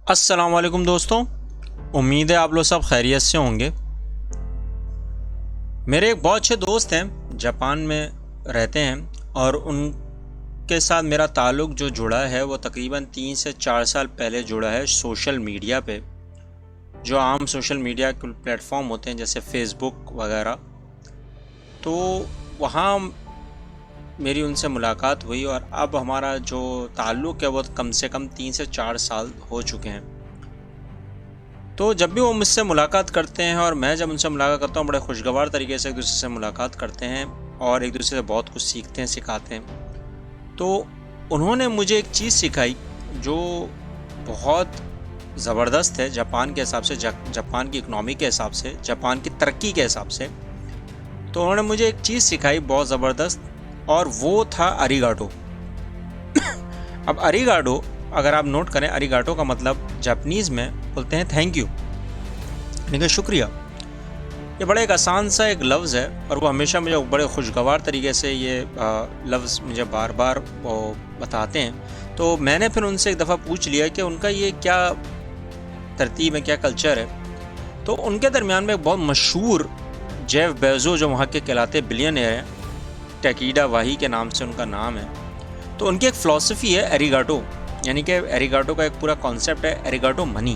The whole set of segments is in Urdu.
السلام علیکم دوستوں، امید ہے آپ لوگ سب خیریت سے ہوں گے۔ میرے ایک بہت اچھے دوست ہیں، جاپان میں رہتے ہیں، اور ان کے ساتھ میرا تعلق جو جڑا ہے وہ تقریباً 3 سے 4 سال پہلے جڑا ہے سوشل میڈیا پہ، جو عام سوشل میڈیا کے پلیٹ فارم ہوتے ہیں جیسے فیس بک وغیرہ۔ تو وہاں میری ان سے ملاقات ہوئی، اور اب ہمارا جو تعلق ہے وہ کم سے کم 3 سے 4 سال ہو چکے ہیں۔ تو جب بھی وہ مجھ سے ملاقات کرتے ہیں اور میں جب ان سے ملاقات کرتا ہوں، بڑے خوشگوار طریقے سے ایک دوسرے سے ملاقات کرتے ہیں اور ایک دوسرے سے بہت کچھ سیکھتے ہیں، سکھاتے ہیں۔ تو انہوں نے مجھے ایک چیز سکھائی جو بہت زبردست ہے جاپان کے حساب سے، جاپان کی اکنامی کے حساب سے، جاپان کی ترقی کے حساب سے۔ تو انہوں نے مجھے ایک چیز سکھائی بہت زبردست، اور وہ تھا اریگاٹو۔ اب اریگاٹو اگر آپ نوٹ کریں، اریگاٹو کا مطلب جاپنیز میں بولتے ہیں تھینک یو، یعنی کہ شکریہ۔ یہ بڑے ایک آسان سا ایک لفظ ہے، اور وہ ہمیشہ مجھے بڑے خوشگوار طریقے سے یہ لفظ مجھے بار بار وہ بتاتے ہیں۔ تو میں نے پھر ان سے ایک دفعہ پوچھ لیا کہ ان کا یہ کیا ترتیب ہے، کیا کلچر ہے۔ تو ان کے درمیان میں ایک بہت مشہور جیف بیزو، جو وہاں کے کہلاتے بلینئر ہیں، ٹیکیڈا واہی کے نام سے ان کا نام ہے، تو ان کی ایک فلسفی ہے ایریگاٹو، یعنی کہ ایریگاٹو کا ایک پورا کانسیپٹ ہے ایریگاٹو منی۔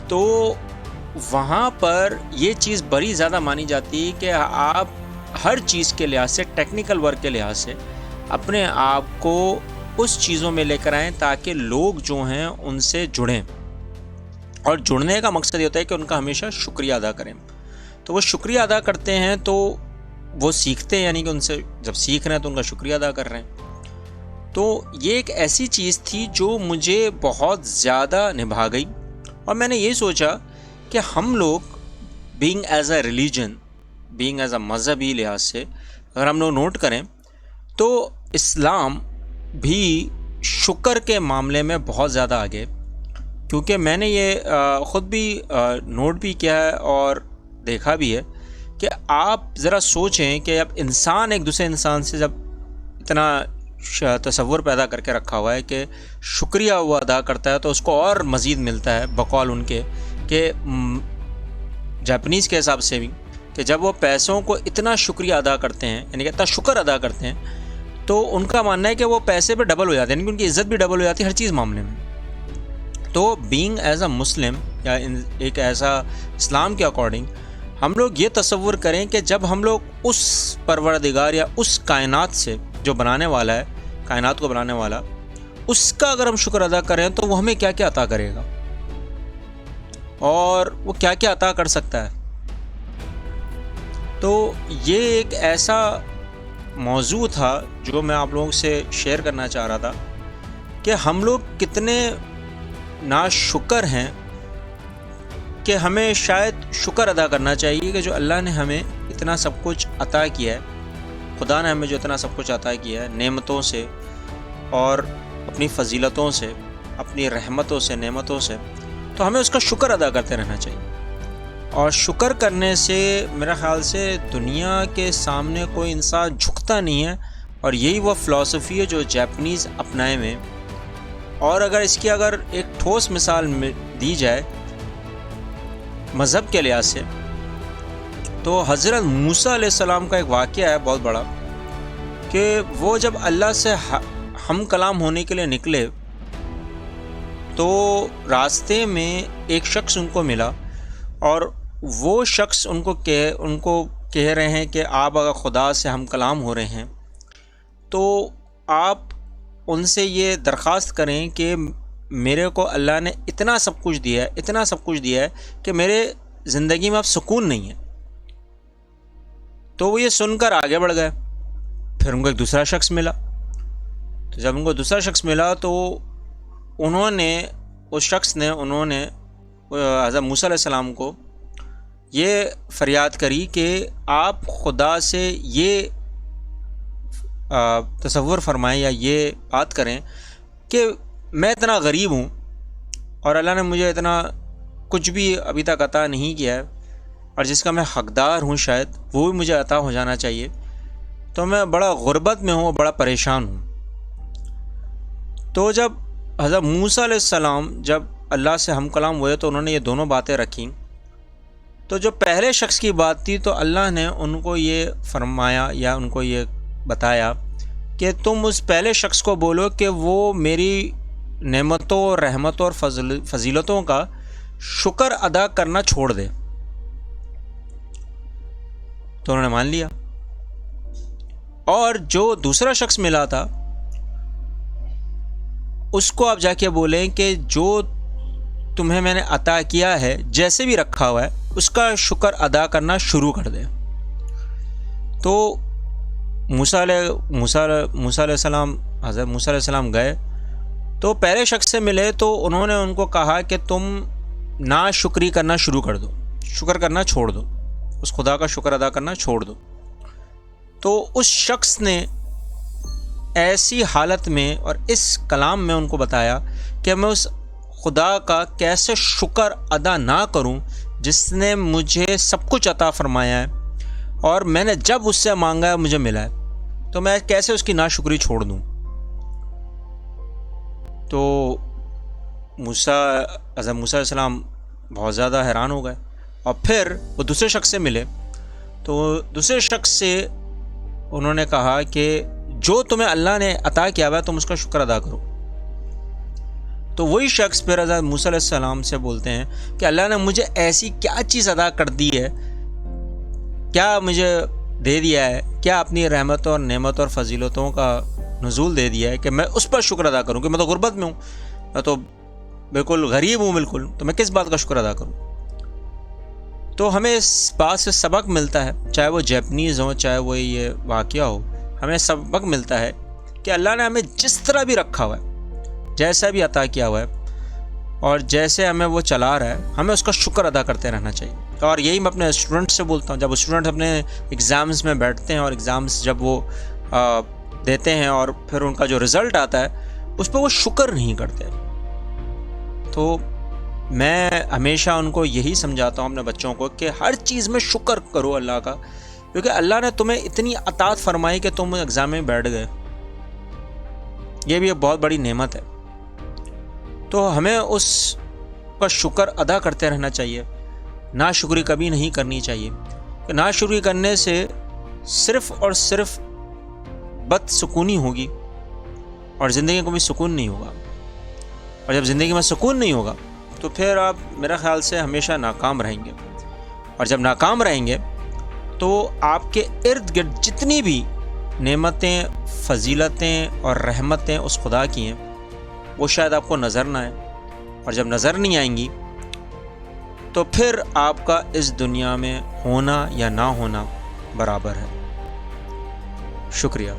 تو وہاں پر یہ چیز بڑی زیادہ مانی جاتی ہے کہ آپ ہر چیز کے لحاظ سے، ٹیکنیکل ورک کے لحاظ سے اپنے آپ کو اس چیزوں میں لے کر آئیں تاکہ لوگ جو ہیں ان سے جڑیں، اور جڑنے کا مقصد یہ ہوتا ہے کہ ان کا ہمیشہ شکریہ ادا کریں۔ تو وہ شکریہ ادا کرتے ہیں تو وہ سیکھتے ہیں، یعنی کہ ان سے جب سیکھ رہے ہیں تو ان کا شکریہ ادا کر رہے ہیں۔ تو یہ ایک ایسی چیز تھی جو مجھے بہت زیادہ نبھا گئی، اور میں نے یہ سوچا کہ ہم لوگ being as a religion, being as a مذہبی لحاظ سے اگر ہم لوگ نوٹ کریں تو اسلام بھی شکر کے معاملے میں بہت زیادہ آگے، کیونکہ میں نے یہ خود بھی نوٹ بھی کیا ہے اور دیکھا بھی ہے کہ آپ ذرا سوچیں کہ اب انسان ایک دوسرے انسان سے جب اتنا تصور پیدا کر کے رکھا ہوا ہے کہ شکریہ وہ ادا کرتا ہے تو اس کو اور مزید ملتا ہے، بقول ان کے کہ جاپنیز کے حساب سے بھی، کہ جب وہ پیسوں کو اتنا شکریہ ادا کرتے ہیں، یعنی کہ اتنا شکر ادا کرتے ہیں، تو ان کا ماننا ہے کہ وہ پیسے پہ ڈبل ہو جاتے ہیں، یعنی کہ ان کی عزت بھی ڈبل ہو جاتی ہے ہر چیز معاملے میں۔ تو بینگ ایز اے مسلم، یا ایک ایسا اسلام کے اکارڈنگ ہم لوگ یہ تصور کریں کہ جب ہم لوگ اس پروردگار یا اس کائنات سے جو بنانے والا ہے، کائنات کو بنانے والا، اس کا اگر ہم شکر ادا کریں تو وہ ہمیں کیا کیا عطا کرے گا، اور وہ کیا کیا عطا کر سکتا ہے۔ تو یہ ایک ایسا موضوع تھا جو میں آپ لوگوں سے شیئر کرنا چاہ رہا تھا کہ ہم لوگ کتنے ناشکر ہیں، کہ ہمیں شاید شکر ادا کرنا چاہیے کہ جو اللہ نے ہمیں اتنا سب کچھ عطا کیا ہے، خدا نے ہمیں جو اتنا سب کچھ عطا کیا ہے نعمتوں سے اور اپنی فضیلتوں سے، اپنی رحمتوں سے، نعمتوں سے، تو ہمیں اس کا شکر ادا کرتے رہنا چاہیے۔ اور شکر کرنے سے میرا خیال سے دنیا کے سامنے کوئی انسان جھکتا نہیں ہے، اور یہی وہ فلسفی ہے جو جاپنیز اپنائے میں۔ اور اگر اس کی اگر ایک ٹھوس مثال دی جائے مذہب کے لحاظ سے، تو حضرت موسیٰ علیہ السلام کا ایک واقعہ ہے بہت بڑا، کہ وہ جب اللہ سے ہم کلام ہونے کے لیے نکلے تو راستے میں ایک شخص ان کو ملا، اور وہ شخص ان کو کہہ رہے ہیں کہ آپ اگر خدا سے ہم کلام ہو رہے ہیں تو آپ ان سے یہ درخواست کریں کہ میرے کو اللہ نے اتنا سب کچھ دیا ہے، اتنا سب کچھ دیا ہے کہ میرے زندگی میں اب سکون نہیں ہے۔ تو وہ یہ سن کر آگے بڑھ گئے۔ پھر ان کو ایک دوسرا شخص ملا، تو جب ان کو دوسرا شخص ملا تو انہوں نے حضرت موسیٰ علیہ السلام کو یہ فریاد کری کہ آپ خدا سے یہ تصور فرمائیں یا یہ بات کریں کہ میں اتنا غریب ہوں اور اللہ نے مجھے اتنا کچھ بھی ابھی تک عطا نہیں کیا ہے، اور جس کا میں حقدار ہوں شاید وہ بھی مجھے عطا ہو جانا چاہیے، تو میں بڑا غربت میں ہوں، بڑا پریشان ہوں۔ تو جب حضرت موسیٰ علیہ السلام جب اللہ سے ہم کلام ہوئے تو انہوں نے یہ دونوں باتیں رکھیں. تو جو پہلے شخص کی بات تھی تو اللہ نے ان کو یہ فرمایا یا ان کو یہ بتایا کہ تم اس پہلے شخص کو بولو کہ وہ میری نعمتوں اور رحمتوں اور فضیلتوں کا شکر ادا کرنا چھوڑ دے. تو انہوں نے مان لیا. اور جو دوسرا شخص ملا تھا اس کو آپ جا کے بولیں کہ جو تمہیں میں نے عطا کیا ہے جیسے بھی رکھا ہوا ہے اس کا شکر ادا کرنا شروع کر دے. تو موسیٰ علیہ السلام حضرت موسیٰ علیہ السلام گئے تو پہلے شخص سے ملے تو انہوں نے ان کو کہا کہ تم ناشکری کرنا شروع کر دو، شکر کرنا چھوڑ دو، اس خدا کا شکر ادا کرنا چھوڑ دو. تو اس شخص نے ایسی حالت میں اور اس کلام میں ان کو بتایا کہ میں اس خدا کا کیسے شکر ادا نہ کروں جس نے مجھے سب کچھ عطا فرمایا ہے اور میں نے جب اس سے مانگا ہے مجھے ملا ہے، تو میں کیسے اس کی ناشکری چھوڑ دوں. تو حضرت موسیٰ علیہ السلام بہت زیادہ حیران ہو گئے. اور پھر وہ دوسرے شخص سے ملے تو دوسرے شخص سے انہوں نے کہا کہ جو تمہیں اللہ نے عطا کیا ہوا ہے تم اس کا شکر ادا کرو. تو وہی شخص پھر حضرت موسیٰ علیہ السلام سے بولتے ہیں کہ اللہ نے مجھے ایسی کیا چیز ادا کر دی ہے، کیا مجھے دے دیا ہے، کیا اپنی رحمتوں اور نعمتوں اور فضیلتوں کا نزول دے دیا ہے کہ میں اس پر شکر ادا کروں. کہ میں تو غربت میں ہوں، میں تو بالکل غریب ہوں بالکل، تو میں کس بات کا شکر ادا کروں. تو ہمیں اس بات سے سبق ملتا ہے، چاہے وہ جیپنیز ہوں چاہے وہ یہ واقعہ ہو، ہمیں سبق ملتا ہے کہ اللہ نے ہمیں جس طرح بھی رکھا ہوا ہے، جیسا بھی عطا کیا ہوا ہے اور جیسے ہمیں وہ چلا رہا ہے، ہمیں اس کا شکر ادا کرتے رہنا چاہیے. اور یہی میں اپنے اسٹوڈنٹ سے بولتا ہوں، جب اسٹوڈنٹ اپنے ایگزامز میں بیٹھتے ہیں اور ایگزامز جب وہ دیتے ہیں اور پھر ان کا جو رزلٹ آتا ہے اس پہ وہ شکر نہیں کرتے. تو میں ہمیشہ ان کو یہی سمجھاتا ہوں اپنے بچوں کو کہ ہر چیز میں شکر کرو اللہ کا، کیونکہ اللہ نے تمہیں اتنی عطات فرمائی کہ تم ایگزام میں بیٹھ گئے، یہ بھی ایک بہت بڑی نعمت ہے. تو ہمیں اس کا شکر ادا کرتے رہنا چاہیے، ناشکری کبھی نہیں کرنی چاہیے. کہ ناشکری کرنے سے صرف اور صرف بد سکونی ہوگی اور زندگی کو بھی سکون نہیں ہوگا. اور جب زندگی میں سکون نہیں ہوگا تو پھر آپ میرے خیال سے ہمیشہ ناکام رہیں گے. اور جب ناکام رہیں گے تو آپ کے ارد گرد جتنی بھی نعمتیں، فضیلتیں اور رحمتیں اس خدا کی ہیں وہ شاید آپ کو نظر نہ آئیں. اور جب نظر نہیں آئیں گی تو پھر آپ کا اس دنیا میں ہونا یا نہ ہونا برابر ہے. شکریہ.